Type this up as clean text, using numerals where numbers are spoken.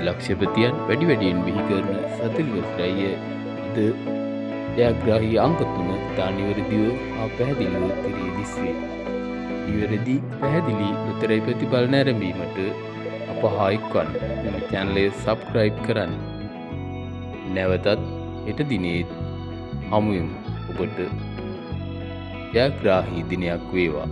ලක්ෂපතියන් වැඩි වැඩියෙන් බිහි කරන සතිවසරය අද ජයග්‍රාහී අංක 3 ඉතා නිවැරදිව හා පැහැදිලිව තිරී දිස්වේ. නිවැරදි පැහැදිලි උත්තරයි ප්‍රතිඵල නැරඹීමට අප හා එක්වන්න. මෙම චැනලය සබ්ස්ක්‍රයිබ් කරන්න. නැවතත් හෙට දිනේත් හමුවෙමු. ඔබට ජයග්‍රාහී දිනයක් වේවා.